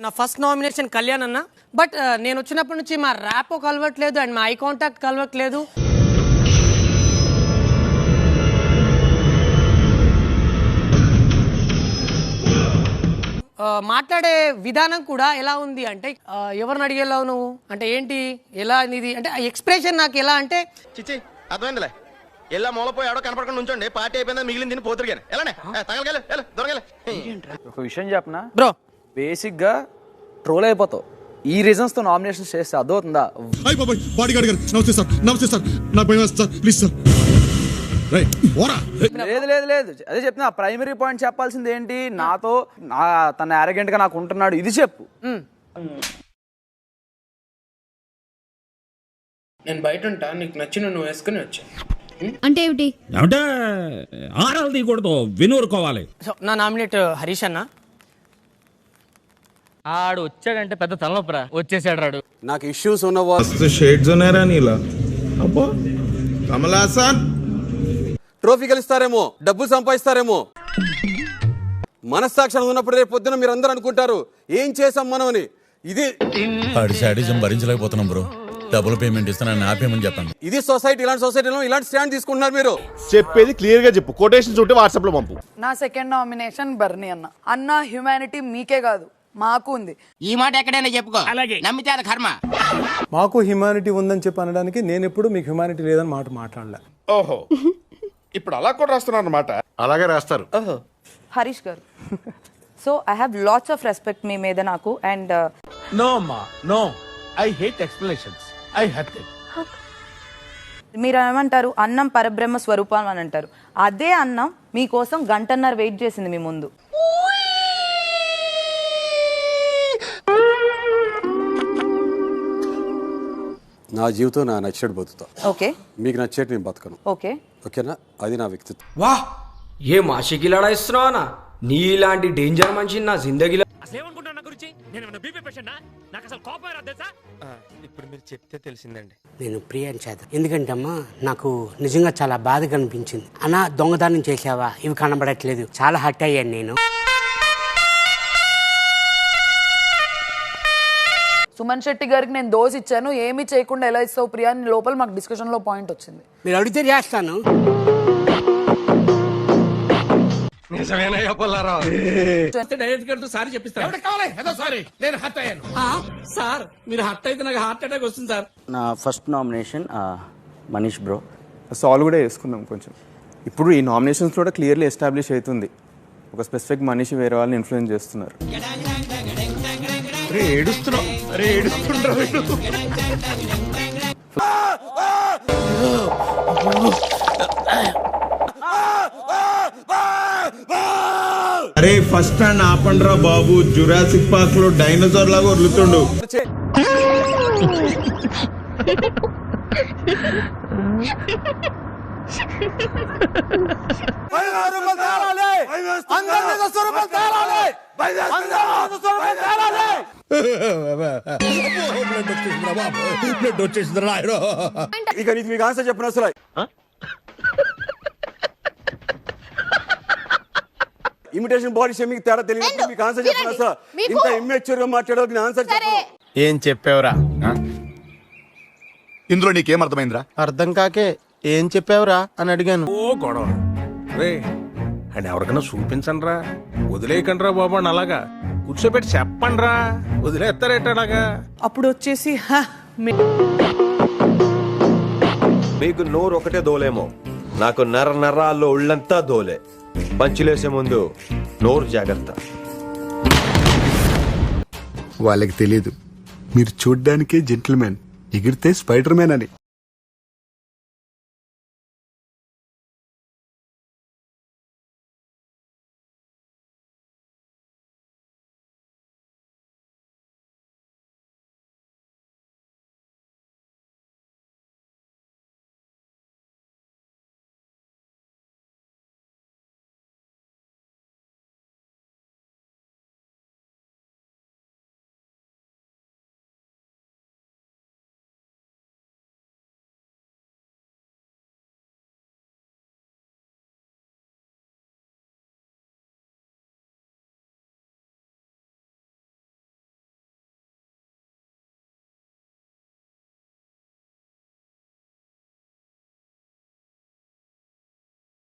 నా first nomination Kalyan అన్న. But నేను వచ్చినప్పటి నుంచి మా ర్యాప్ కలవట్లేదు అండ్ మా ఐ కాంటాక్ట్ కలవట్లేదు. మాట్లాడే విధానం కూడా ఎలా ఉంది అంటే ఎవరిని అడిగేలావు నువ్వు అంటే ఏంటి ఎలా ఇది అంటే ఎక్స్ప్రెషన్ నాకు ఎలా అంటే చిచ్చి అర్థమైందిలే. ఎలా మూలపోయి ఎవడో కనపడకుండా ఉంచండి, పార్టీ అయిపోయిందా మిగిలింది తిని పోతురు కానీ ఎలానే తగలగల దొరగలే. ఒక విషయం చెప్పనా బ్రో, బేసిక్ గా ట్రోల్ అయిపోతావు ఈ రీజన్స్ తో నామినేషన్ చేస్తే అర్థమవుతుందా? లేదు లేదు లేదు అదే చెప్తున్నా. ప్రైమరీ పాయింట్ చెప్పాల్సింది ఏంటి, నాతో తన అరగెంట్ గా నాకు ఉంటున్నాడు ఇది చెప్పు. నేను బయట ఉంటా, నీకు నచ్చిన నువ్వు వేసుకుని వచ్చా అంటే ఏమిటి అంటే ఆరాలు తీయకూడదు, వినూరుకోవాలి. సో నా నామినేట్ హరీష్ అన్న. ఆడు వచ్చాడంటే పెద్ద తలనొప్పరా, వచ్చేసాడు రాడు. నాకు ఇష్యూస్ ఉన్నవా షేడ్స్ ఉన్నారా నీలా? అబ్బో కమల్ హాసన్ ట్రోఫీ గెలుస్తారేమో, డబ్బులు సంపాదిస్తారేమో. మనస్సాక్షి ఉన్నప్పుడు రేపు పొద్దున మీరు అందరూ అనుకుంటారు ఏం చేసాం మనం అని. ఇది శాడిజం భరించలేకపోతున్నాం బ్రో. డబుల్ పేమెంట్ ఇస్తానని ఆపేమని చెప్పండి. ఇది సొసైటీ. ఇలాంటి సొసైటీలో ఇలాంటి స్టాండ్ తీసుకుంటున్నారు మీరు. చెప్పేది క్లియర్ గా చెప్పు, కొటేషన్స్ ఉంటే వాట్సాప్ లో పంపు. నా సెకండ్ నామినేషన్ బర్నీ అన్న. అన్న హ్యుమానిటీ మీకే కాదు మాకు ఉంది. ఈ మాట ఎక్కడైనా చెప్పుకో, అలాగే నమ్మితే అది కర్మ. మాకు హ్యుమానిటీ ఉందని చెప్పి అనడానికి నేను ఎప్పుడు మీకు హ్యుమానిటీ లేదని మాట్లాడలే. ఓహో, ఇప్పుడు అలా కూడా రాస్తున్నారు అన్నమాట. అలాగే రాస్తారు. Harish garu, so I have lots of respect మీ మీద నాకు. అండ్ నో అమ్మా no, I hate explanations, I hate it. మీరు ఏమంటారు, అన్నం పరబ్రహ్మ స్వరూపం అని అంటారు. అదే అన్నం మీకోసం గంటన్నర వెయిట్ చేసింది మీ ముందు. నా జీవితం నా నచ్చినట్టు బతుకుతా. ఓకే, మీకు నచ్చేట్టు నేను బతకను. ఓకే ఓకేనా? అది నా వ్యక్తిత్వం. వా ఏ మాషికి లడాయిస్తున్నావా? నీ ఇలాంటి డేంజర్ మనిషి నా జిందగీలో. ఇప్పుడు మీరు చెప్తే తెలిసిందండి. నేను ప్రియాని చేద్దాం, ఎందుకంటే అమ్మా నాకు నిజంగా చాలా బాధగా అనిపించింది. అన్నా దొంగదానం చేసావా, ఇవి కనబడట్లేదు, చాలా హర్ట్ అయ్యాను నేను. సుమన్ శెట్టి గారికి నేను దోశ ఇచ్చాను, ఏమీ చేయకుండా ఎలా ఇస్తావు ప్రియా అని లోపల మాకు డిస్కషన్ లో పాయింట్ వచ్చింది. మీరు అడిగితే చేస్తాను. సారీ చెప్పిస్తాను. సార్ మీరు హర్ట్ అయితే నాకు హార్ట్ అటాక్ వస్తుంది సార్. నా first nomination Manish bro. Solve కూడా వేసుకుందాం కొంచెం. ఇప్పుడు ఈ నామినేషన్స్ కూడా క్లియర్లీ ఎస్టాబ్లిష్ అవుతుంది ఒక స్పెసిఫిక్ మనిషి వేరే వాళ్ళని ఇన్ఫ్లుయెన్స్ చేస్తున్నారు. అరే ఫస్ట్ స్టాండ్ ఆపండ్రా బాబు, జురాసిక్ పార్క్ లో డైనోసార్ లాగా వదులుతుండు. ఇక నీకు మీకు ఆన్సర్ చెప్పిన అసలు ఇమిటేషన్ బాడీ షేమింగ్ తేడా తెలియదు. మీకు ఆన్సర్ చెప్పిన సార్ ఇంత ఇమ్మెచ్యూర్ గా మాట్లాడే ఆన్సర్ చెప్పను. ఏం చెప్పావురా? ఇందులో నీకేం అర్థమైందిరా? అర్థం కాకే ఏం చెప్పావురా అని అడిగాను. ఓ గొడవ రే అని ఎవరికైనా చూపించండి రా, వదిలేయకండి రా బాబు అని అలాగా కూర్చోబెట్టి చెప్పండి రా, వదిలేస్తారేట అలాగా. అప్పుడు వచ్చేసి మీకు నోరు ఒకటే దోలేమో, నాకు నరాల్లో ఉళ్ళంతా దోలే. పంచులేసే ముందు నోరు జాగ్రత్త. వాళ్ళకి తెలీదు మీరు చూడ్డానికే జెంటిల్మెన్, ఎగిరితే స్పైడర్ మ్యాన్ అని.